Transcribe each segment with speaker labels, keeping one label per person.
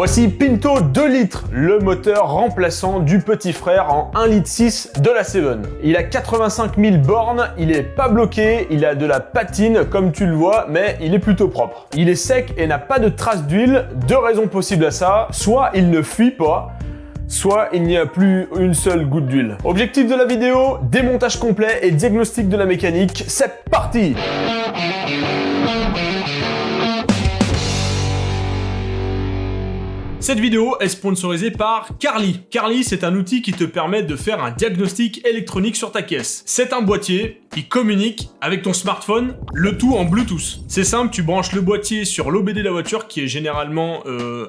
Speaker 1: Voici Pinto 2 litres, le moteur remplaçant du petit frère en 1,6 litre de la Seven. Il a 85 000 bornes, il est pas bloqué, il a de la patine comme tu le vois, mais il est plutôt propre. Il est sec et n'a pas de traces d'huile. Deux raisons possibles à ça, soit il ne fuit pas, soit il n'y a plus une seule goutte d'huile. Objectif de la vidéo, démontage complet et diagnostic de la mécanique, c'est parti! Cette vidéo est sponsorisée par Carly. Carly, c'est un outil qui te permet de faire un diagnostic électronique sur ta caisse. C'est un boîtier qui communique avec ton smartphone, le tout en Bluetooth. C'est simple, tu branches le boîtier sur l'OBD de la voiture qui est généralement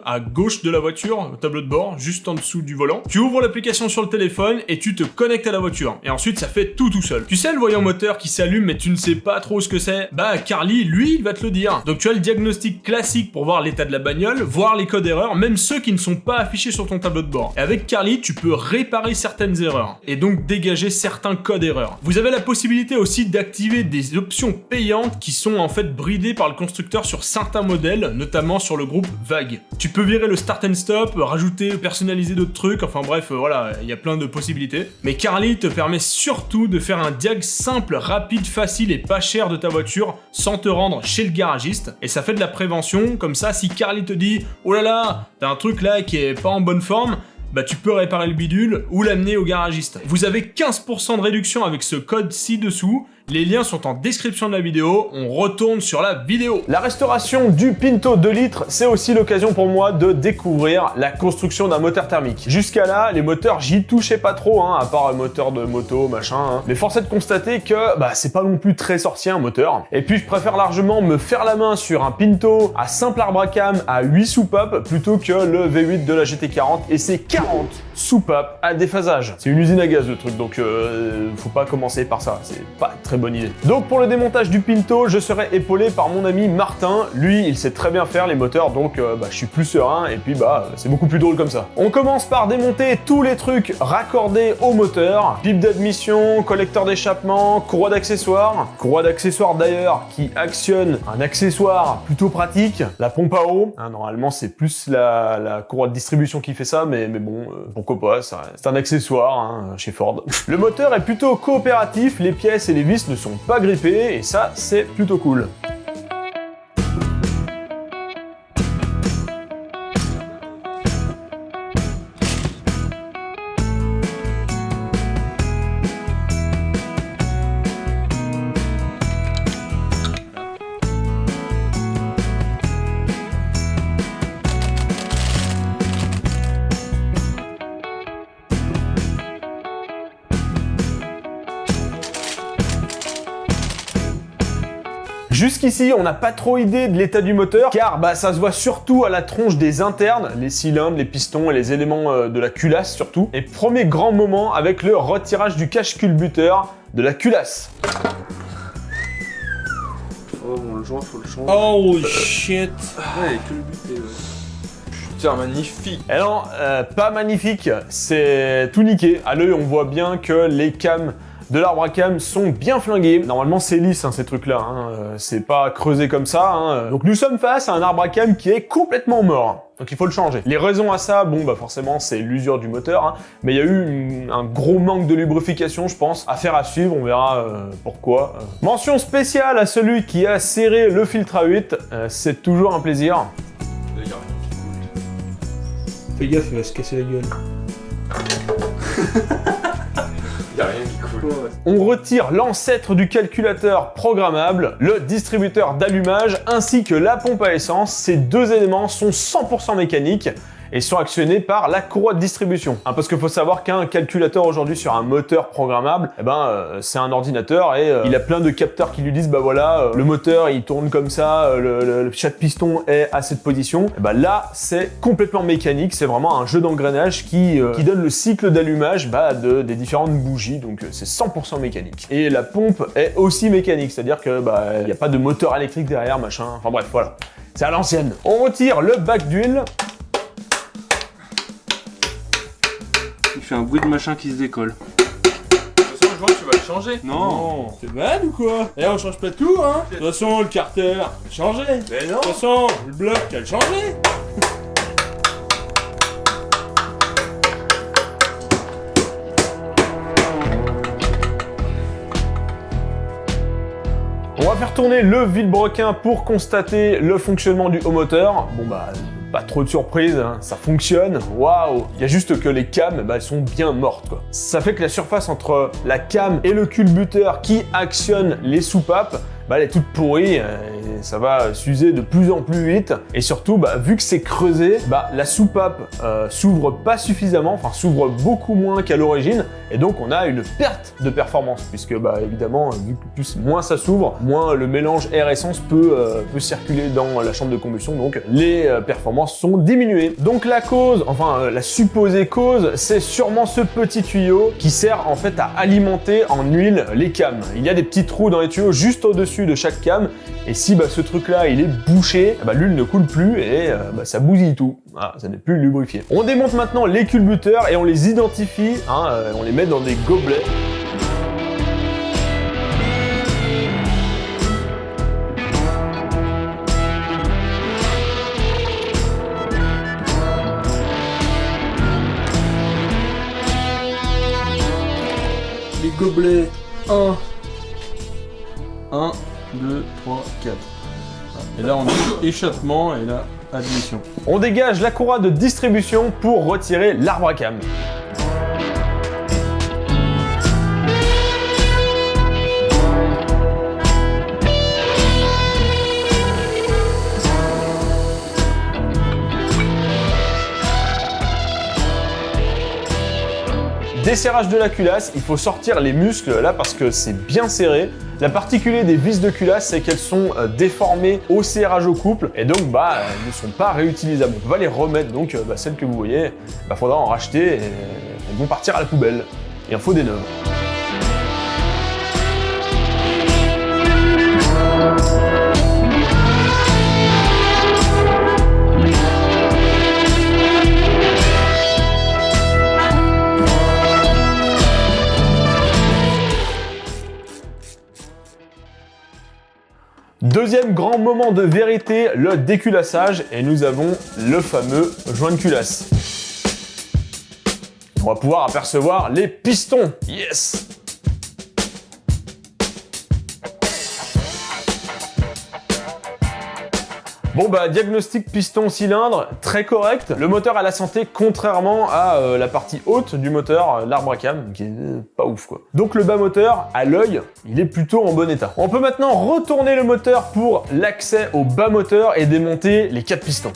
Speaker 1: à gauche de la voiture, au tableau de bord, juste en dessous du volant. Tu ouvres l'application sur le téléphone et tu te connectes à la voiture. Et ensuite, ça fait tout seul. Tu sais le voyant moteur qui s'allume mais tu ne sais pas trop ce que c'est? Bah Carly, lui, il va te le dire. Donc tu as le diagnostic classique pour voir l'état de la bagnole, voir les codes erreurs, même ceux qui ne sont pas affichés sur ton tableau de bord. Et avec Carly, tu peux réparer certaines erreurs et donc dégager certains codes erreurs. Vous avez la possibilité aussi d'activer des options payantes qui sont en fait bridées par le constructeur sur certains modèles, notamment sur le groupe VAG. Tu peux virer le start and stop, rajouter, personnaliser d'autres trucs, enfin bref, voilà, il y a plein de possibilités. Mais Carly te permet surtout de faire un diag simple, rapide, facile et pas cher de ta voiture sans te rendre chez le garagiste. Et ça fait de la prévention, comme ça si Carly te dit « Oh là là, t'as un truc là qui est pas en bonne forme », bah tu peux réparer le bidule ou l'amener au garagiste. Vous avez 15% de réduction avec ce code ci-dessous. Les liens sont en description de la vidéo, on retourne sur la vidéo. La restauration du Pinto 2 litres, c'est aussi l'occasion pour moi de découvrir la construction d'un moteur thermique. Jusqu'à là, les moteurs, j'y touchais pas trop, à part un moteur de moto, machin. Mais force est de constater que c'est pas non plus très sorcier un moteur. Et puis je préfère largement me faire la main sur un Pinto à simple arbre à cam à 8 soupapes plutôt que le V8 de la GT40 et ses 40 soupapes à déphasage. C'est une usine à gaz le truc, donc faut pas commencer par ça, c'est pas très bonne idée. Donc pour le démontage du Pinto, je serai épaulé par mon ami Martin. Lui, il sait très bien faire les moteurs, donc je suis plus serein et puis c'est beaucoup plus drôle comme ça. On commence par démonter tous les trucs raccordés au moteur. Pipe d'admission, collecteur d'échappement, courroie d'accessoires. Courroie d'accessoires d'ailleurs qui actionne un accessoire plutôt pratique, la pompe à eau. Normalement c'est plus la courroie de distribution qui fait ça, mais bon, pourquoi pas, c'est un accessoire chez Ford. Le moteur est plutôt coopératif, les pièces et les vis ne sont pas grippées, et ça, c'est plutôt cool. Jusqu'ici, on n'a pas trop idée de l'état du moteur, car ça se voit surtout à la tronche des internes, les cylindres, les pistons et les éléments de la culasse surtout. Et premier grand moment avec le retirage du cache-culbuteur de la culasse.
Speaker 2: Oh bon, le joint faut le changer.
Speaker 1: Oh shit.
Speaker 2: Ouais, culbuté, ouais. Putain, magnifique.
Speaker 1: Et non, pas magnifique, c'est tout niqué. À l'œil, on voit bien que les cams de l'arbre à cam sont bien flingués. Normalement c'est lisse ces trucs-là, c'est pas creusé comme ça. Donc nous sommes face à un arbre à cam qui est complètement mort. Donc il faut le changer. Les raisons à ça, forcément c'est l'usure du moteur, mais il y a eu un gros manque de lubrification, je pense. Affaire à suivre, on verra pourquoi. Mention spéciale à celui qui a serré le filtre à 8, c'est toujours un plaisir.
Speaker 3: Fais gaffe, il va se casser la gueule.
Speaker 2: Y'a rien qui coule.
Speaker 1: On retire l'ancêtre du calculateur programmable, le distributeur d'allumage ainsi que la pompe à essence. Ces deux éléments sont 100% mécaniques et sont actionnés par la courroie de distribution. Parce qu'il faut savoir qu'un calculateur aujourd'hui sur un moteur programmable, c'est un ordinateur et il a plein de capteurs qui lui disent le moteur il tourne comme ça, chaque piston est à cette position. Là c'est complètement mécanique, c'est vraiment un jeu d'engrenage qui donne le cycle d'allumage des différentes bougies, donc c'est 100% mécanique. Et la pompe est aussi mécanique, c'est-à-dire que il n'y a pas de moteur électrique derrière, machin, enfin bref voilà. C'est à l'ancienne. On retire le bac d'huile.
Speaker 2: Il fait un bruit de machin qui se décolle.
Speaker 3: De toute façon, le joint, tu vas le changer.
Speaker 2: Non.
Speaker 3: T'es malade ou quoi? Eh, on change pas tout, De toute façon, le carter, changé.
Speaker 2: Mais non.
Speaker 3: De toute façon, le bloc, t'as le changé.
Speaker 1: va faire tourner le vilebrequin pour constater le fonctionnement du haut moteur. Bon bah, pas trop de surprise, hein, ça fonctionne, waouh. Il y a juste que les cames, bah, elles sont bien mortes quoi. Ça fait que la surface entre la cam et le culbuteur qui actionne les soupapes, bah, elle est toute pourrie, et ça va s'user de plus en plus vite. Et surtout, bah, vu que c'est creusé, bah, la soupape s'ouvre pas suffisamment, enfin s'ouvre beaucoup moins qu'à l'origine, et donc on a une perte de performance, puisque bah, évidemment, vu que moins ça s'ouvre, moins le mélange air-essence peut circuler dans la chambre de combustion, donc les performances sont diminuées. Donc la cause, enfin la supposée cause, c'est sûrement ce petit tuyau qui sert en fait à alimenter en huile les cams. Il y a des petits trous dans les tuyaux juste au-dessus de chaque cam, et si bah, ce truc là il est bouché, bah, l'huile ne coule plus et bah, ça bousille tout. Ah, ça n'est plus lubrifié. On démonte maintenant les culbuteurs et on les identifie, hein, on les met dans des gobelets.
Speaker 3: Les gobelets 1, 2, 3, 4. Et là on a échappement et là admission.
Speaker 1: On dégage la courroie de distribution pour retirer l'arbre à cam. Desserrage de la culasse, il faut sortir les muscles là parce que c'est bien serré. La particularité des vis de culasse, c'est qu'elles sont déformées au serrage au couple et donc bah elles ne sont pas réutilisables. On va les remettre, donc celles que vous voyez, bah faudra en racheter et elles vont partir à la poubelle. Il en faut des neuves. Deuxième grand moment de vérité, le déculassage, et nous avons le fameux joint de culasse. On va pouvoir apercevoir les pistons. Yes! Bon bah, diagnostic piston-cylindre, très correct. Le moteur a la santé, contrairement à la partie haute du moteur, l'arbre à cam, qui est pas ouf quoi. Donc le bas moteur, à l'œil, il est plutôt en bon état. On peut maintenant retourner le moteur pour l'accès au bas moteur et démonter les 4 pistons.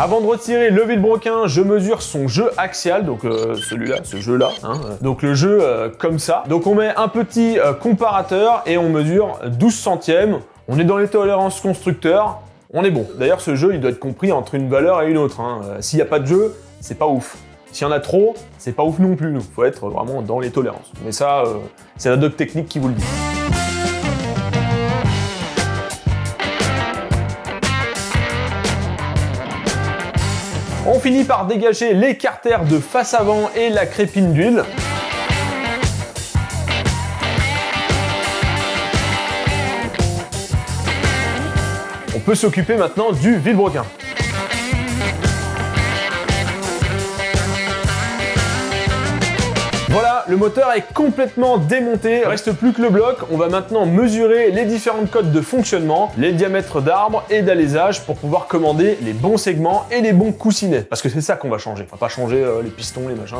Speaker 1: Avant de retirer le vilebrequin, je mesure son jeu axial, donc celui-là, ce jeu-là, hein, donc le jeu comme ça. Donc on met un petit comparateur et on mesure 12 centièmes. On est dans les tolérances constructeurs, on est bon. D'ailleurs ce jeu il doit être compris entre une valeur et une autre. Hein. S'il n'y a pas de jeu, c'est pas ouf. S'il y en a trop, c'est pas ouf non plus. Il faut être vraiment dans les tolérances. Mais ça, c'est la doc technique qui vous le dit. On finit par dégager les carters de face avant et la crépine d'huile. On peut s'occuper maintenant du vilebrequin. Voilà, le moteur est complètement démonté, reste plus que le bloc. On va maintenant mesurer les différentes cotes de fonctionnement, les diamètres d'arbre et d'alésage pour pouvoir commander les bons segments et les bons coussinets. Parce que c'est ça qu'on va changer. On va pas changer les pistons, les machins.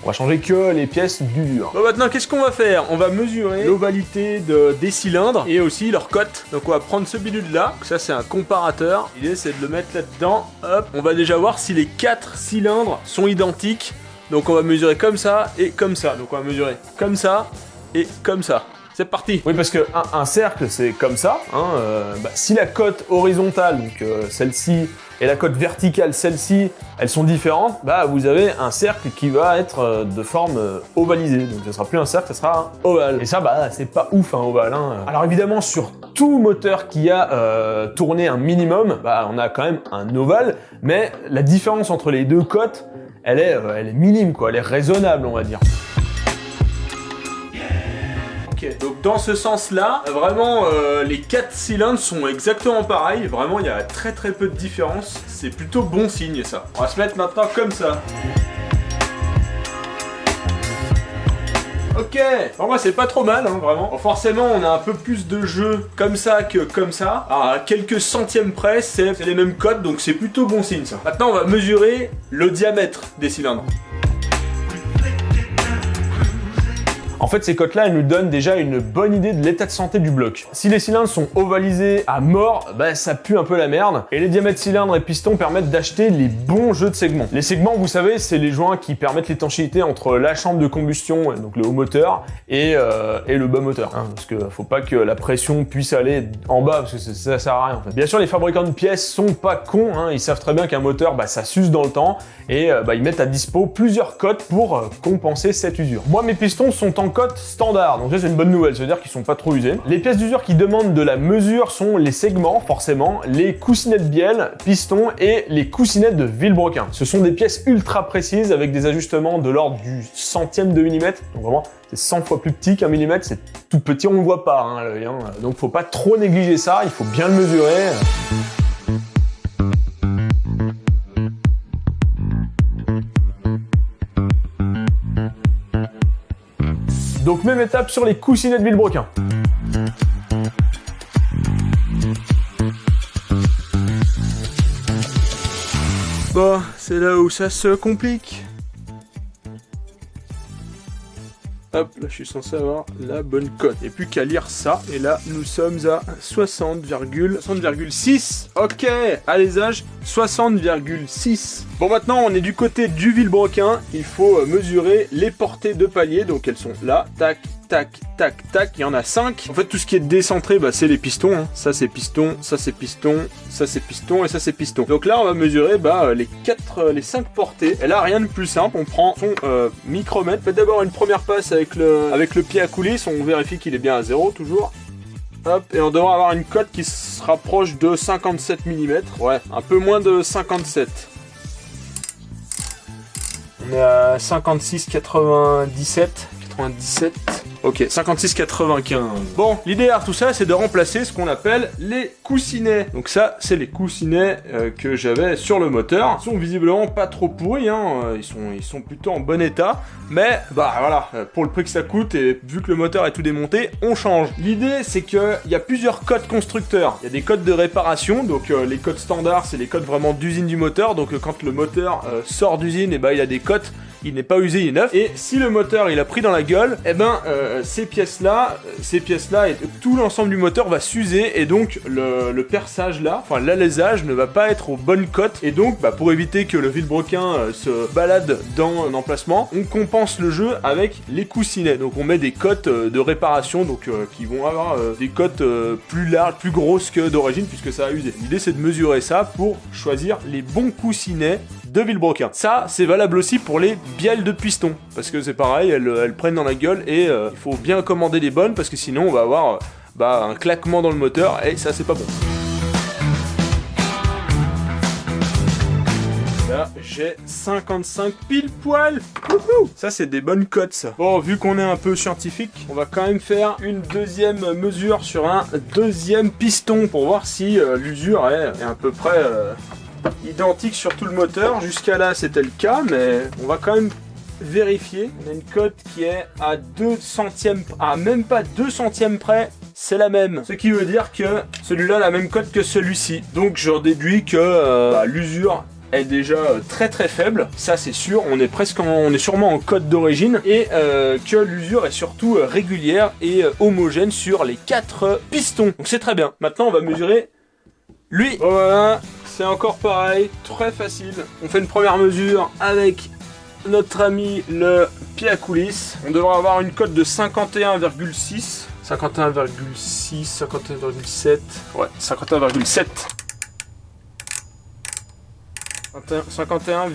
Speaker 1: On va changer que les pièces du dur.
Speaker 3: Bon, maintenant, qu'est-ce qu'on va faire? On va mesurer l'ovalité des cylindres et aussi leur cote. Donc on va prendre ce bidule là, ça c'est un comparateur. L'idée c'est de le mettre là-dedans. Hop, on va déjà voir si les 4 cylindres sont identiques. Donc on va mesurer comme ça et comme ça. Donc on va mesurer comme ça et comme ça. C'est parti.
Speaker 1: Oui, parce que un cercle, c'est comme ça. Hein, si la cote horizontale, donc celle-ci, et la cote verticale, celle-ci, elles sont différentes, bah vous avez un cercle qui va être de forme ovalisée. Donc ce sera plus un cercle, ça sera un ovale. Et ça, bah c'est pas ouf un ovale. Hein. Alors évidemment, sur tout moteur qui a tourné un minimum, bah on a quand même un ovale, mais la différence entre les deux cotes, elle est minime, quoi. Elle est raisonnable, on va dire.
Speaker 3: Ok, donc dans ce sens-là, vraiment, les 4 cylindres sont exactement pareils. Vraiment, il y a très peu de différence. C'est plutôt bon signe, ça. On va se mettre maintenant comme ça. Ok, pour moi c'est pas trop mal, hein, vraiment. Bon, forcément, on a un peu plus de jeu comme ça que comme ça. À quelques centièmes près, c'est les mêmes codes, donc c'est plutôt bon signe ça. Maintenant, on va mesurer le diamètre des cylindres. En fait, ces cotes-là, elles nous donnent déjà une bonne idée de l'état de santé du bloc. Si les cylindres sont ovalisés à mort, bah ça pue un peu la merde. Et les diamètres cylindres et pistons permettent d'acheter les bons jeux de segments. Les segments, vous savez, c'est les joints qui permettent l'étanchéité entre la chambre de combustion, donc le haut moteur, et le bas moteur. Hein, parce que faut pas que la pression puisse aller en bas, parce que ça sert à rien en fait. Bien sûr, les fabricants de pièces sont pas cons, hein, ils savent très bien qu'un moteur, bah, ça s'use dans le temps, et ils mettent à dispo plusieurs cotes pour compenser cette usure. Moi, mes pistons sont en cote standard, donc ça c'est une bonne nouvelle, ça veut dire qu'ils sont pas trop usés. Les pièces d'usure qui demandent de la mesure sont les segments, forcément, les coussinets de bielle, pistons et les coussinets de Villebrequin. Ce sont des pièces ultra précises avec des ajustements de l'ordre du centième de millimètre, donc vraiment c'est 100 fois plus petit qu'un millimètre, c'est tout petit, on ne voit pas hein, l'œil, hein. Donc faut pas trop négliger ça, il faut bien le mesurer. Donc même étape sur les coussinets de Villebrequin. Bon, c'est là où ça se complique. Hop, là je suis censé avoir la bonne cote. Et plus qu'à lire ça. Et là, nous sommes à 60,6. Ok, alésage 60,6. Bon, maintenant on est du côté du Villebrequin. Il faut mesurer les portées de palier. Donc elles sont là, tac, tac, tac, tac. Il y en a 5. En fait, tout ce qui est décentré, bah, c'est les pistons. Hein. Ça c'est piston, ça c'est piston, ça c'est piston et ça c'est piston. Donc là, on va mesurer les 5 portées. Et là, rien de plus simple. On prend son micromètre. Faites d'abord une première passe avec le pied à coulisse. On vérifie qu'il est bien à 0 toujours. Hop, et on devrait avoir une cote qui se rapproche de 57 mm. Ouais, un peu moins de 57. On est à 56,97. 97. Ok, 56,95. Bon, l'idée derrière tout ça, c'est de remplacer ce qu'on appelle les coussinets. Donc ça, c'est les coussinets que j'avais sur le moteur. Ils sont visiblement pas trop pourris, hein. Ils sont plutôt en bon état. Mais, bah voilà, pour le prix que ça coûte, et vu que le moteur est tout démonté, on change. L'idée, c'est qu'il y a plusieurs codes constructeurs. Il y a des codes de réparation, donc les codes standards, c'est les codes vraiment d'usine du moteur. Donc quand le moteur sort d'usine, et bah, il a des codes. Il n'est pas usé, il est neuf. Et si le moteur il a pris dans la gueule, eh ben ces pièces-là et tout l'ensemble du moteur va s'user et donc le perçage là, enfin l'alésage ne va pas être aux bonnes cotes. Et donc pour éviter que le Villebrequin se balade dans un emplacement, on compense le jeu avec les coussinets. Donc on met des cotes de réparation donc qui vont avoir des cotes plus larges, plus grosses que d'origine puisque ça a usé. L'idée c'est de mesurer ça pour choisir les bons coussinets de Villebrequin. Ça, c'est valable aussi pour les bielles de piston, parce que c'est pareil, elles prennent dans la gueule et il faut bien commander les bonnes, parce que sinon on va avoir un claquement dans le moteur et ça c'est pas bon. Là, j'ai 55 pile poil. Wouhou, ça c'est des bonnes cotes ça. Bon, vu qu'on est un peu scientifique, on va quand même faire une deuxième mesure sur un deuxième piston pour voir si l'usure est à peu près identique sur tout le moteur. Jusqu'à là c'était le cas, mais on va quand même vérifier. On a une cote qui est à 2 centièmes, même pas 2 centièmes près, c'est la même. Ce qui veut dire que celui-là a la même cote que celui-ci. Donc j'en déduis que l'usure est déjà très très faible, ça c'est sûr, on est sûrement en code d'origine et que l'usure est surtout régulière et homogène sur les 4 pistons. Donc c'est très bien. Maintenant on va mesurer lui. Voilà. C'est encore pareil, très facile. On fait une première mesure avec notre ami le pied à coulisse. On devrait avoir une cote de 51,6. 51,6, 51,7. Ouais, 51,7. 51,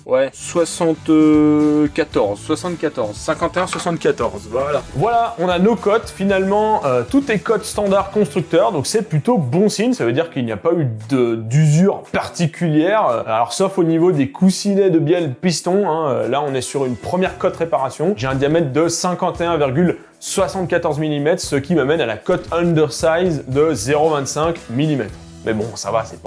Speaker 3: ouais, 74, 51, 74, voilà. Voilà, on a nos cotes, finalement, tout est code standard constructeur, donc c'est plutôt bon signe, ça veut dire qu'il n'y a pas eu d'usure particulière, alors sauf au niveau des coussinets de bielle piston, hein, là on est sur une première cote réparation, j'ai un diamètre de 51,74 mm, ce qui m'amène à la cote undersize de 0,25 mm. Mais bon, ça va, c'est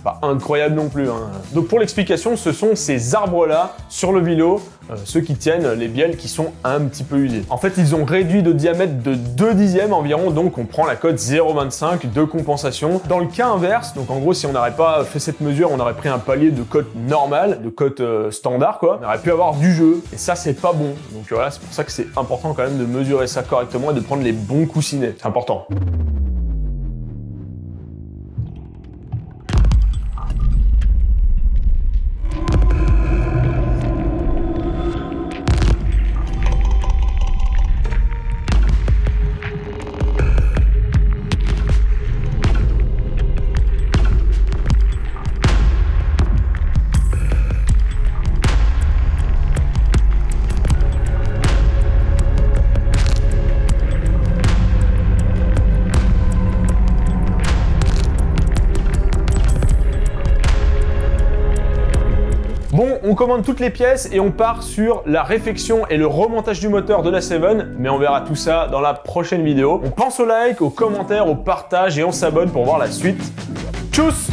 Speaker 3: pas incroyable non plus. Hein. Donc pour l'explication, ce sont ces arbres-là sur le vélo, ceux qui tiennent les bielles qui sont un petit peu usés. En fait, ils ont réduit de diamètre de 2 dixièmes environ, donc on prend la cote 0,25 de compensation. Dans le cas inverse, donc en gros, si on n'aurait pas fait cette mesure, on aurait pris un palier de cote normale, de cote standard, quoi. On aurait pu avoir du jeu, et ça, c'est pas bon. Donc voilà, c'est pour ça que c'est important quand même de mesurer ça correctement et de prendre les bons coussinets. C'est important. Bon, on commande toutes les pièces et on part sur la réfection et le remontage du moteur de la 7, mais on verra tout ça dans la prochaine vidéo. On pense au like, aux commentaires, au partage et on s'abonne pour voir la suite. Tchuss!